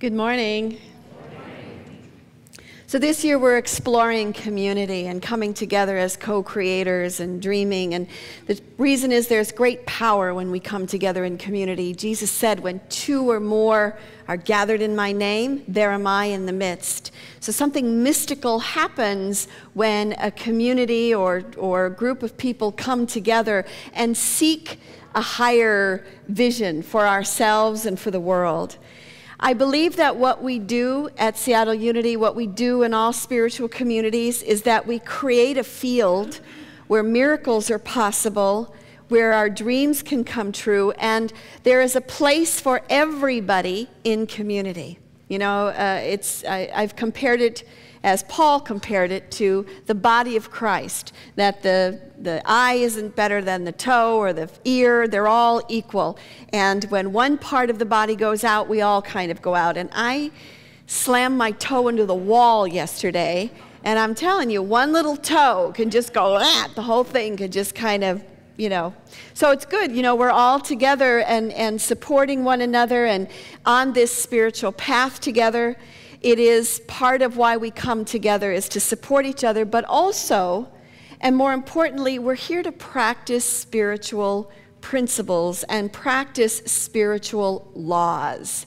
Good morning. So this year we're exploring community and coming together as co-creators and dreaming. And the reason is there's great power when we come together in community. Jesus said, when two or more are gathered in my name, there am I in the midst. So something mystical happens when a community or a group of people come together and seek a higher vision for ourselves and for the world. I believe that what we do at Seattle Unity, what we do in all spiritual communities, is that we create a field where miracles are possible, where our dreams can come true, and there is a place for everybody in community. You know, I've compared it, as Paul compared it, to the body of Christ, that the eye isn't better than the toe or the ear, they're all equal. And when one part of the body goes out, we all kind of go out. And I slammed my toe into the wall yesterday, and I'm telling you, one little toe can just go, the whole thing could just kind of, you know. So it's good, you know, we're all together and supporting one another and on this spiritual path together. It is part of why we come together, is to support each other, but also, and more importantly, we're here to practice spiritual principles and practice spiritual laws.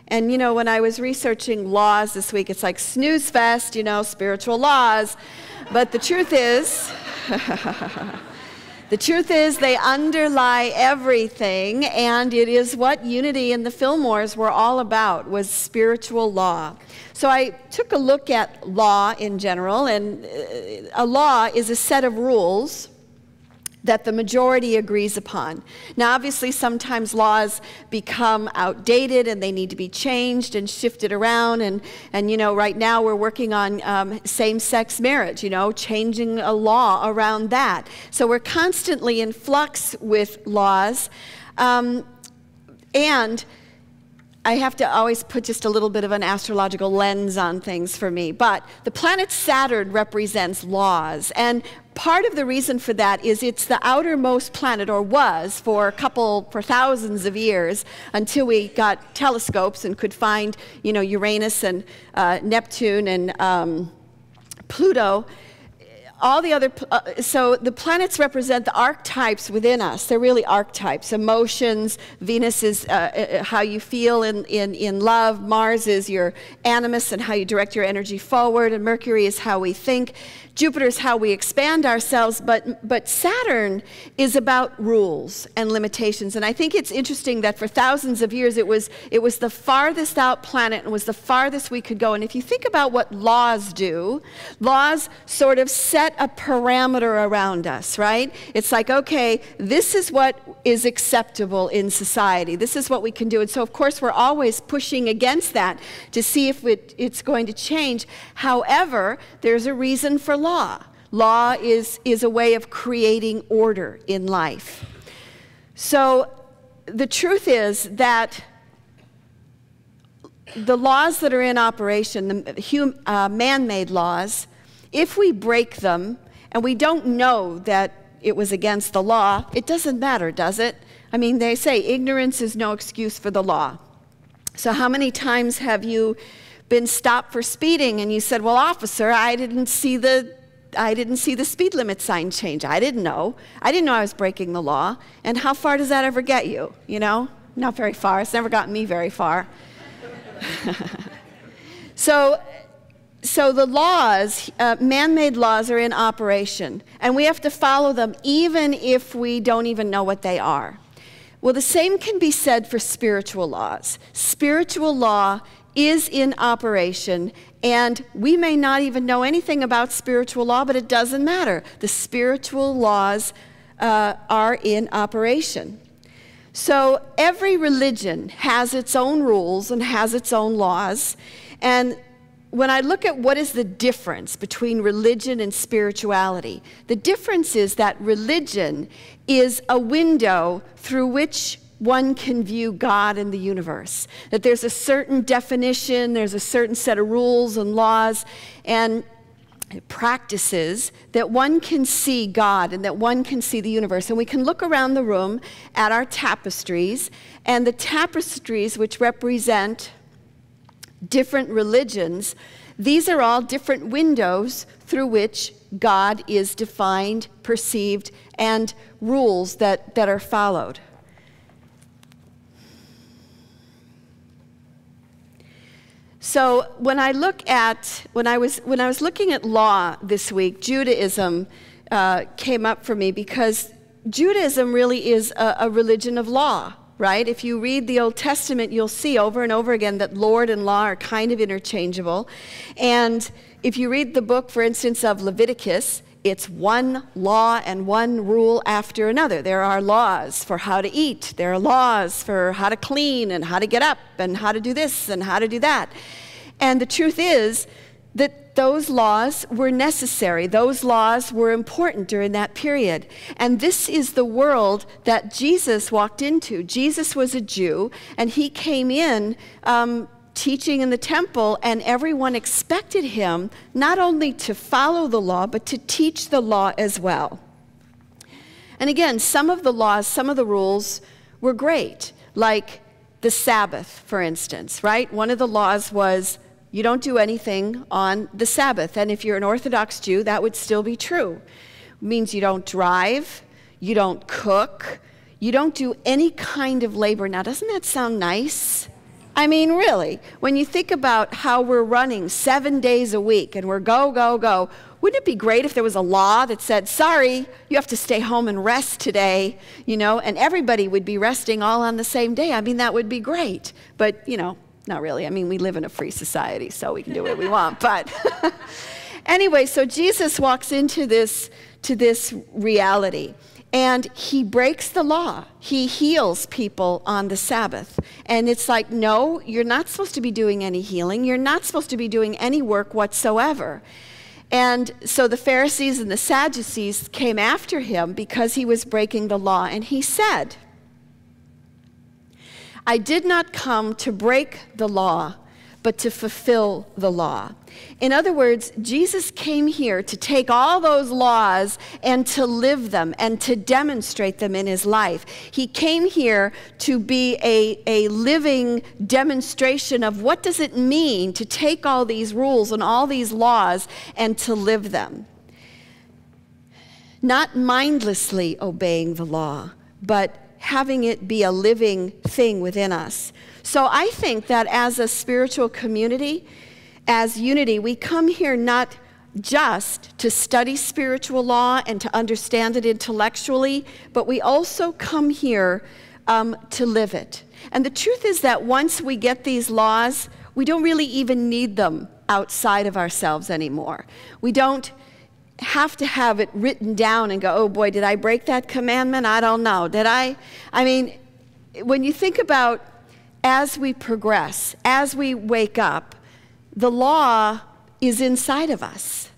And you know, when I was researching laws this week, it's like snooze fest, you know, spiritual laws. But the truth is, they underlie everything, and it is what Unity and the Fillmores were all about, was spiritual law. So I took a look at law in general, and a law is a set of rules that the majority agrees upon. Now obviously sometimes laws become outdated and they need to be changed and shifted around, and you know, right now we're working on same-sex marriage, you know, changing a law around that. So we're constantly in flux with laws, and I have to always put just a little bit of an astrological lens on things for me. But the planet Saturn represents laws. And part of the reason for that is it's the outermost planet, or was for thousands of years, until we got telescopes and could find, you know, Uranus and Neptune and Pluto. All the other, so the planets represent the archetypes within us. They're really archetypes. Emotions, Venus is how you feel in love, Mars is your animus and how you direct your energy forward, and Mercury is how we think. Jupiter is how we expand ourselves, but Saturn is about rules and limitations. And I think it's interesting that for thousands of years it was the farthest out planet and was the farthest we could go. And if you think about what laws do, laws sort of set a parameter around us, right? It's like, okay, this is what is acceptable in society. This is what we can do. And so of course we're always pushing against that to see if it's going to change. However, there's a reason for law. Law is a way of creating order in life. So the truth is that the laws that are in operation, the man-made laws, if we break them and we don't know that it was against the law, it doesn't matter, does it? I mean, they say ignorance is no excuse for the law. So how many times have you been stopped for speeding and you said, well, officer, I didn't see the speed limit sign change. I didn't know I was breaking the law. And how far does that ever get you? You know, not very far. It's never gotten me very far. So the laws, man-made laws, are in operation, and we have to follow them even if we don't even know what they are. Well, the same can be said for spiritual laws. Spiritual law is in operation, and we may not even know anything about spiritual law, but it doesn't matter. The spiritual laws are in operation. So every religion has its own rules and has its own laws, and when I look at what is the difference between religion and spirituality, the difference is that religion is a window through which one can view God and the universe. That there's a certain definition, there's a certain set of rules and laws and practices that one can see God and that one can see the universe. And we can look around the room at our tapestries, and the tapestries which represent different religions, these are all different windows through which God is defined, perceived, and rules that are followed. So when I was looking at law this week, Judaism came up for me, because Judaism really is a religion of law, right? If you read the Old Testament, you'll see over and over again that Lord and law are kind of interchangeable. And if you read the book, for instance, of Leviticus, it's one law and one rule after another. There are laws for how to eat. There are laws for how to clean and how to get up and how to do this and how to do that. And the truth is that those laws were necessary. Those laws were important during that period. And this is the world that Jesus walked into. Jesus was a Jew, and he came in teaching in the temple, and everyone expected him not only to follow the law, but to teach the law as well. And again, some of the laws, some of the rules were great, like the Sabbath, for instance, right? One of the laws was you don't do anything on the Sabbath. And if you're an Orthodox Jew, that would still be true. It means you don't drive, you don't cook, you don't do any kind of labor. Now, doesn't that sound nice? I mean, really, when you think about how we're running 7 days a week and we're go, go, go, wouldn't it be great if there was a law that said, sorry, you have to stay home and rest today, you know, and everybody would be resting all on the same day? I mean, that would be great. But, you know, not really. I mean, we live in a free society, so we can do what we want. But anyway, so Jesus walks into this reality. And he breaks the law. He heals people on the Sabbath. And it's like, no, you're not supposed to be doing any healing. You're not supposed to be doing any work whatsoever. And so the Pharisees and the Sadducees came after him because he was breaking the law. And he said, I did not come to break the law, but to fulfill the law. In other words, Jesus came here to take all those laws and to live them and to demonstrate them in his life. He came here to be a living demonstration of what does it mean to take all these rules and all these laws and to live them. Not mindlessly obeying the law, but having it be a living thing within us. So I think that as a spiritual community, as unity, we come here not just to study spiritual law and to understand it intellectually, but we also come here to live it. And the truth is that once we get these laws, we don't really even need them outside of ourselves anymore. We don't have to have it written down and go, oh boy, did I break that commandment? I don't know. Did I? I mean, when you think about as we progress, as we wake up, the law is inside of us.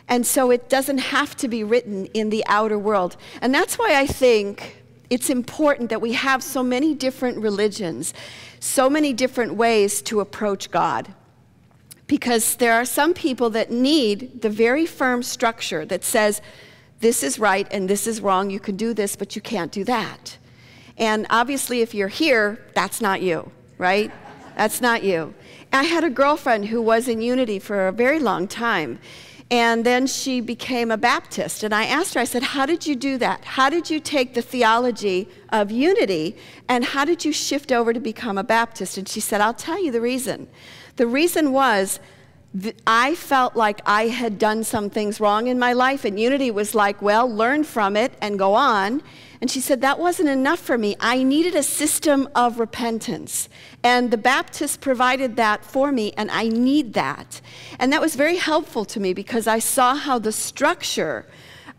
And so it doesn't have to be written in the outer world. And that's why I think it's important that we have so many different religions, so many different ways to approach God. Because there are some people that need the very firm structure that says, this is right and this is wrong, you can do this, but you can't do that. And obviously, if you're here, that's not you, right? That's not you. I had a girlfriend who was in Unity for a very long time, and then she became a Baptist. And I asked her, I said, how did you do that? How did you take the theology of Unity, and how did you shift over to become a Baptist? And she said, I'll tell you the reason. The reason was I felt like I had done some things wrong in my life, and Unity was like, well, learn from it and go on. And she said, that wasn't enough for me. I needed a system of repentance. And the Baptists provided that for me, and I need that. And that was very helpful to me because I saw how the structure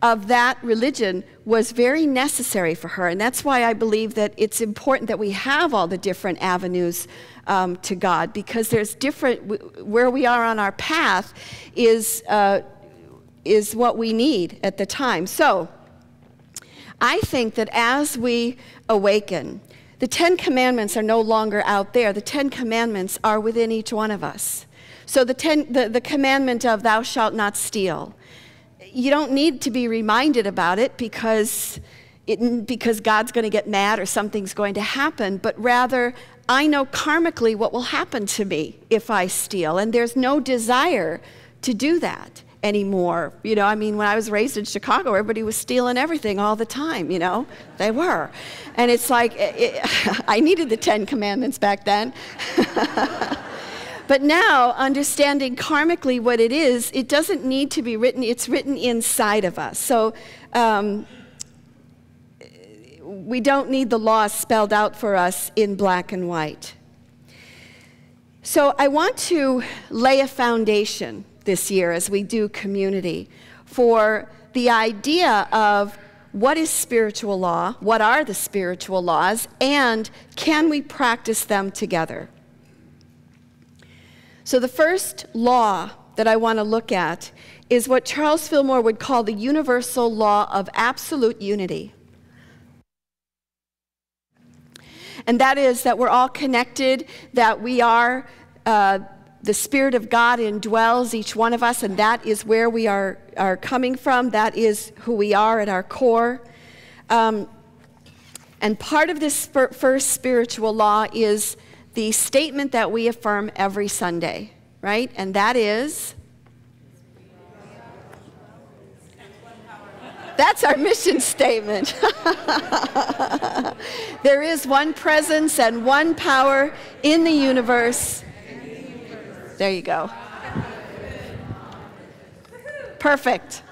of that religion was very necessary for her. And that's why I believe that it's important that we have all the different avenues to God, because there's different, where we are on our path is what we need at the time. So I think that as we awaken, the 10 Commandments are no longer out there. The 10 Commandments are within each one of us. So the commandment of thou shalt not steal, you don't need to be reminded about it because God's going to get mad or something's going to happen, but rather I know karmically what will happen to me if I steal, and there's no desire to do that anymore. You know, I mean, when I was raised in Chicago, everybody was stealing everything all the time, you know? They were. And it's like, I needed the 10 Commandments back then. But now, understanding karmically what it is, it doesn't need to be written, it's written inside of us. So we don't need the law spelled out for us in black and white. So I want to lay a foundation this year as we do community for the idea of what is spiritual law, what are the spiritual laws, and can we practice them together? So the first law that I want to look at is what Charles Fillmore would call the universal law of absolute unity. And that is that we're all connected, that we are, the Spirit of God indwells each one of us, and that is where we are coming from. That is who we are at our core. And part of this first spiritual law is the statement that we affirm every Sunday, right? And that is, that's our mission statement. There is one presence and one power in the universe. There you go. Perfect.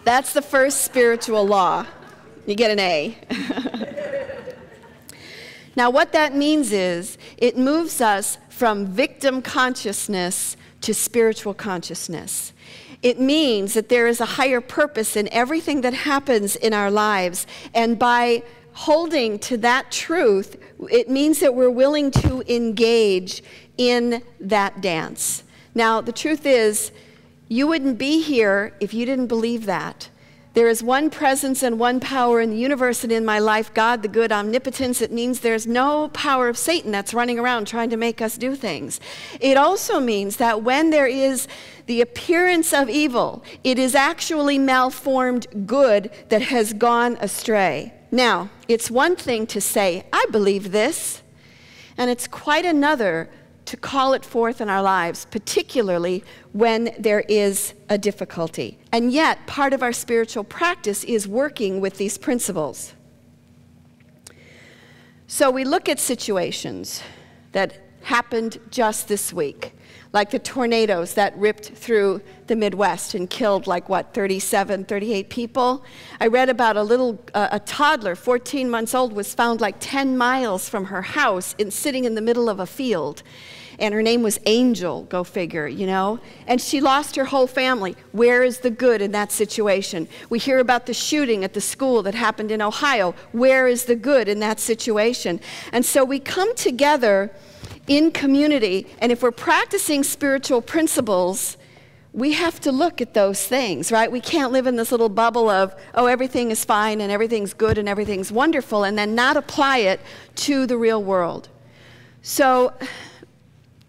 That's the first spiritual law. You get an A. Now, what that means is it moves us from victim consciousness to spiritual consciousness. It means that there is a higher purpose in everything that happens in our lives, and by holding to that truth, it means that we're willing to engage in that dance. Now, the truth is, you wouldn't be here if you didn't believe that. There is one presence and one power in the universe and in my life, God, the good omnipotence. It means there's no power of Satan that's running around trying to make us do things. It also means that when there is the appearance of evil, it is actually malformed good that has gone astray. Now, it's one thing to say, I believe this, and it's quite another to call it forth in our lives, particularly when there is a difficulty. And yet, part of our spiritual practice is working with these principles. So we look at situations that happened just this week, like the tornadoes that ripped through the Midwest and killed, like, what, 37, 38 people? I read about a toddler, 14 months old, was found like 10 miles from her house sitting in the middle of a field. And her name was Angel, go figure, you know? And she lost her whole family. Where is the good in that situation? We hear about the shooting at the school that happened in Ohio. Where is the good in that situation? And so we come together in community, and if we're practicing spiritual principles, we have to look at those things, right? We can't live in this little bubble of, oh, everything is fine and everything's good and everything's wonderful, and then not apply it to the real world. So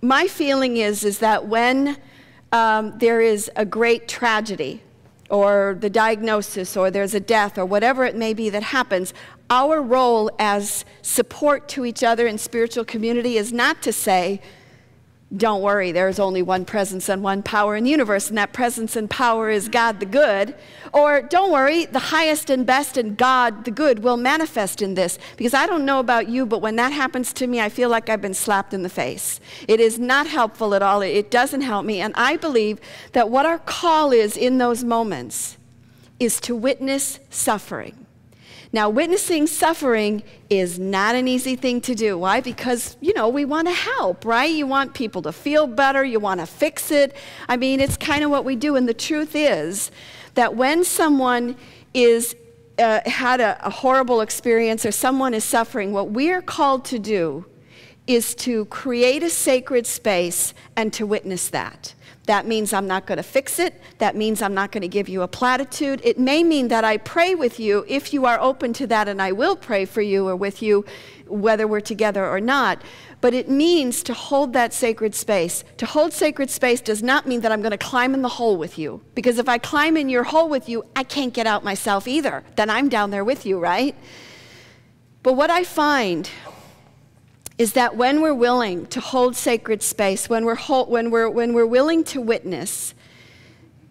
my feeling is that when there is a great tragedy, or the diagnosis, or there's a death, or whatever it may be that happens, our role as support to each other in spiritual community is not to say, don't worry, there's only one presence and one power in the universe, and that presence and power is God the good. Or, don't worry, the highest and best and God the good will manifest in this. Because I don't know about you, but when that happens to me, I feel like I've been slapped in the face. It is not helpful at all. It doesn't help me. And I believe that what our call is in those moments is to witness suffering. Now, witnessing suffering is not an easy thing to do. Why? Because, you know, we want to help, right? You want people to feel better. You want to fix it. I mean, it's kind of what we do. And the truth is that when someone is had a horrible experience or someone is suffering, what we are called to do is to create a sacred space and to witness that. That means I'm not going to fix it. That means I'm not going to give you a platitude. It may mean that I pray with you if you are open to that, and I will pray for you or with you whether we're together or not. But it means to hold that sacred space. To hold sacred space does not mean that I'm going to climb in the hole with you. Because if I climb in your hole with you, I can't get out myself either. Then I'm down there with you, right? But what I find is that when we're willing to hold sacred space, when we're willing to witness,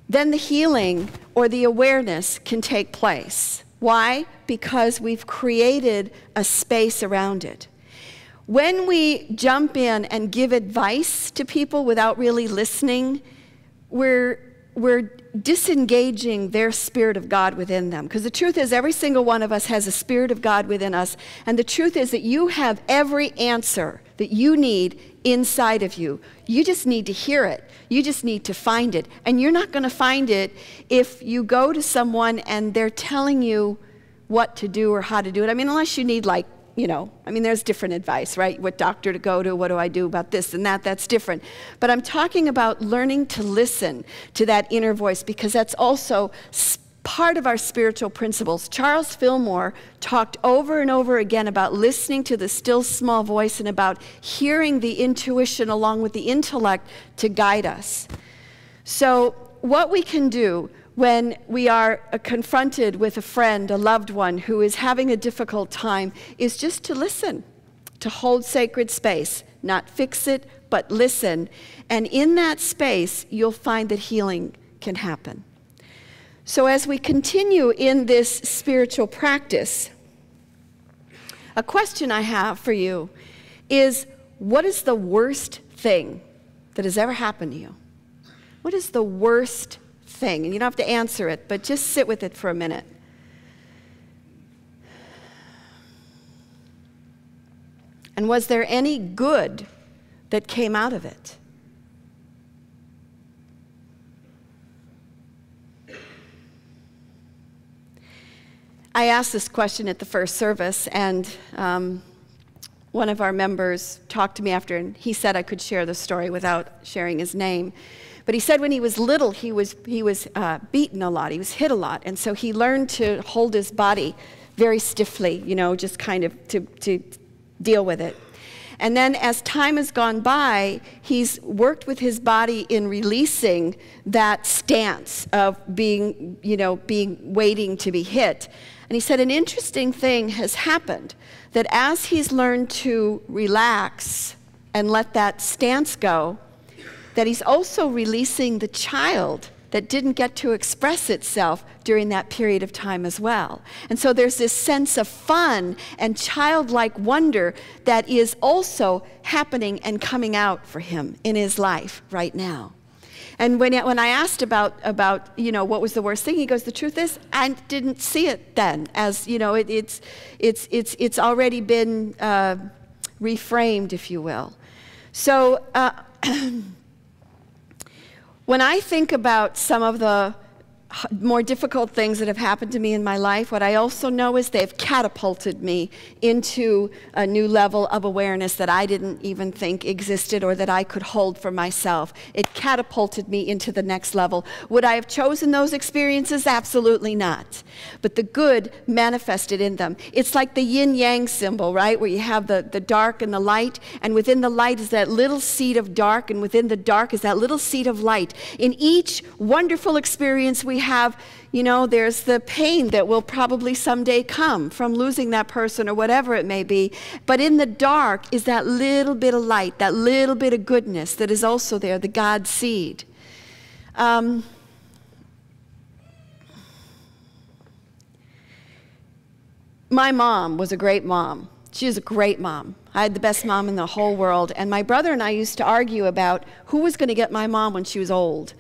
then the healing or the awareness can take place. Why? Because we've created a space around it. When we jump in and give advice to people without really listening, we're disengaging their spirit of God within them. Because the truth is, every single one of us has a spirit of God within us. And the truth is that you have every answer that you need inside of you. You just need to hear it. You just need to find it. And you're not going to find it if you go to someone and they're telling you what to do or how to do it. I mean, unless you need, like, you know, I mean, there's different advice, right? What doctor to go to, what do I do about this and that, that's different. But I'm talking about learning to listen to that inner voice, because that's also part of our spiritual principles. Charles Fillmore talked over and over again about listening to the still small voice and about hearing the intuition along with the intellect to guide us. So what we can do when we are confronted with a friend, a loved one who is having a difficult time, is just to listen, to hold sacred space, not fix it, but listen. And in that space, you'll find that healing can happen. So as we continue in this spiritual practice, a question I have for you is, what is the worst thing that has ever happened to you? What is the worst thing? And you don't have to answer it, but just sit with it for a minute. And was there any good that came out of it? I asked this question at the first service, and one of our members talked to me after, and he said I could share the story without sharing his name. But he said when he was little, he was beaten a lot, he was hit a lot, and so he learned to hold his body very stiffly, you know, just kind of to deal with it. And then as time has gone by, he's worked with his body in releasing that stance of being, you know, waiting to be hit. And he said an interesting thing has happened, that as he's learned to relax and let that stance go, that he's also releasing the child that didn't get to express itself during that period of time as well. And so there's this sense of fun and childlike wonder that is also happening and coming out for him in his life right now. And when I asked about you know, what was the worst thing, he goes, the truth is, I didn't see it then, as, you know, it's already been reframed, if you will. So when I think about some of the more difficult things that have happened to me in my life, what I also know is they've catapulted me into a new level of awareness that I didn't even think existed or that I could hold for myself. It catapulted me into the next level. Would I have chosen those experiences? Absolutely not. But the good manifested in them. It's like the yin-yang symbol, right? Where you have the dark and the light, and within the light is that little seed of dark, and within the dark is that little seed of light. In each wonderful experience we have, you know, there's the pain that will probably someday come from losing that person or whatever it may be. But in the dark is that little bit of light, that little bit of goodness that is also there, the God seed. My mom was a great mom. She was a great mom. I had the best mom in the whole world. And my brother and I used to argue about who was going to get my mom when she was old.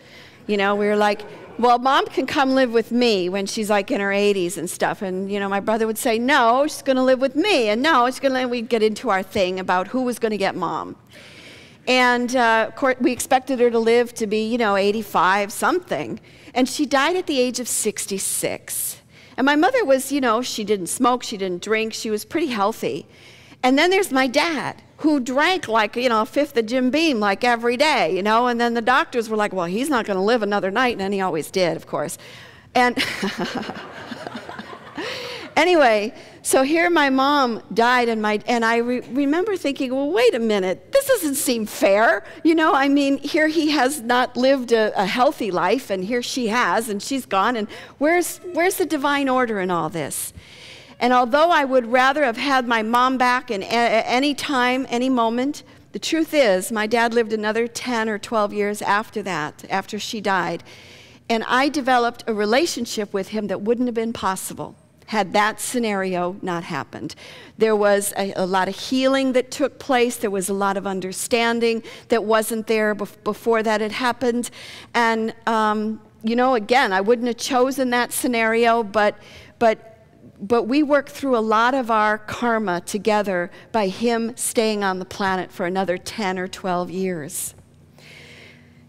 You know, we were like, well, mom can come live with me when she's like in her 80s and stuff. And, you know, my brother would say, no, she's going to live with me. And no, she's going to, we'd get into our thing about who was going to get mom. And of course, we expected her to live to be, you know, 85 something. And she died at the age of 66. And my mother was, you know, she didn't smoke, she didn't drink, she was pretty healthy. And then there's my dad, who drank like, you know, a fifth of Jim Beam like every day, you know, and then the doctors were like, well, he's not going to live another night, and then he always did, of course. And anyway, so here my mom died, and I remember thinking, well, wait a minute, this doesn't seem fair, you know, I mean, here he has not lived a healthy life, and here she has, and she's gone, and where's the divine order in all this? And although I would rather have had my mom back in any time, any moment, the truth is my dad lived another 10 or 12 years after that, after she died. And I developed a relationship with him that wouldn't have been possible had that scenario not happened. There was a lot of healing that took place. There was a lot of understanding that wasn't there before that had happened. And, you know, again, I wouldn't have chosen that scenario, but we worked through a lot of our karma together by him staying on the planet for another 10 or 12 years.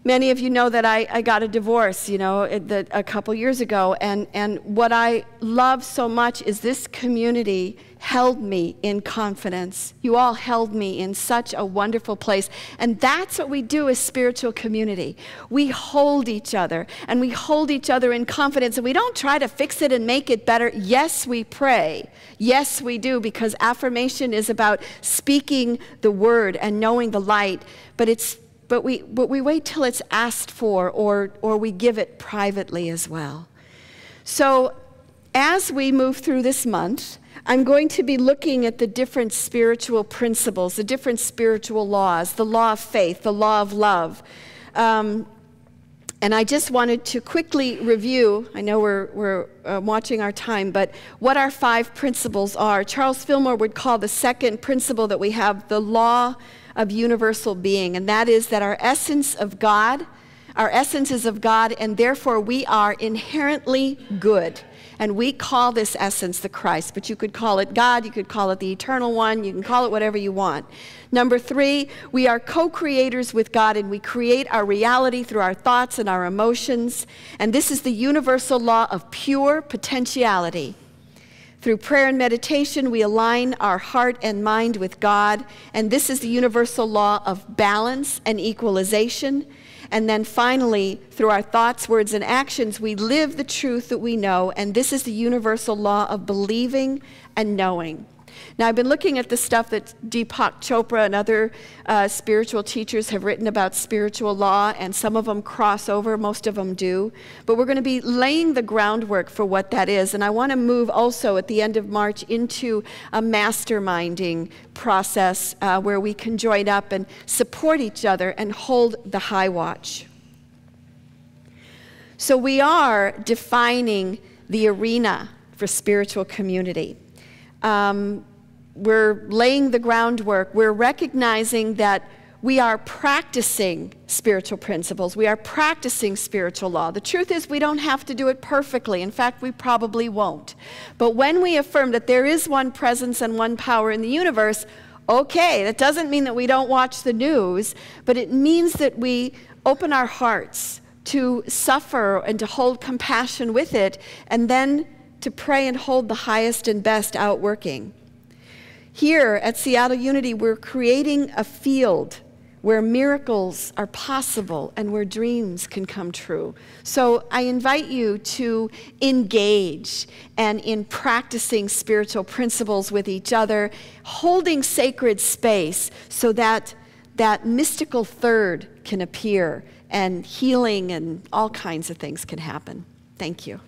Many of you know that I got a divorce, you know, a couple years ago, and what I love so much is this community held me in confidence. You all held me in such a wonderful place, and that's what we do as spiritual community. We hold each other, and we hold each other in confidence, and we don't try to fix it and make it better. Yes, we pray. Yes, we do, because affirmation is about speaking the word and knowing the light, but we wait till it's asked for, or we give it privately as well. So as we move through this month, I'm going to be looking at the different spiritual principles, the different spiritual laws, the law of faith, the law of love. And I just wanted to quickly review, I know we're watching our time, but what our 5 principles are. Charles Fillmore would call the second principle that we have the law of universal being, and that is that our essence of God, our essence is of God, and therefore we are inherently good. And we call this essence the Christ, but you could call it God, you could call it the eternal one, you can call it whatever you want. Number 3, we are co-creators with God, and we create our reality through our thoughts and our emotions, and this is the universal law of pure potentiality. Through prayer and meditation, we align our heart and mind with God, and this is the universal law of balance and equalization. And then finally, through our thoughts, words, and actions, we live the truth that we know, and this is the universal law of believing and knowing. Now, I've been looking at the stuff that Deepak Chopra and other spiritual teachers have written about spiritual law, and some of them cross over, most of them do. But we're going to be laying the groundwork for what that is, and I want to move also at the end of March into a masterminding process where we can join up and support each other and hold the high watch. So we are defining the arena for spiritual community. We're laying the groundwork. We're recognizing that we are practicing spiritual principles. We are practicing spiritual law. The truth is we don't have to do it perfectly. In fact, we probably won't. But when we affirm that there is one presence and one power in the universe, okay, that doesn't mean that we don't watch the news, but it means that we open our hearts to suffer and to hold compassion with it, and then to pray and hold the highest and best outworking. Here at Seattle Unity, we're creating a field where miracles are possible and where dreams can come true. So I invite you to engage and in practicing spiritual principles with each other, holding sacred space so that that mystical third can appear and healing and all kinds of things can happen. Thank you.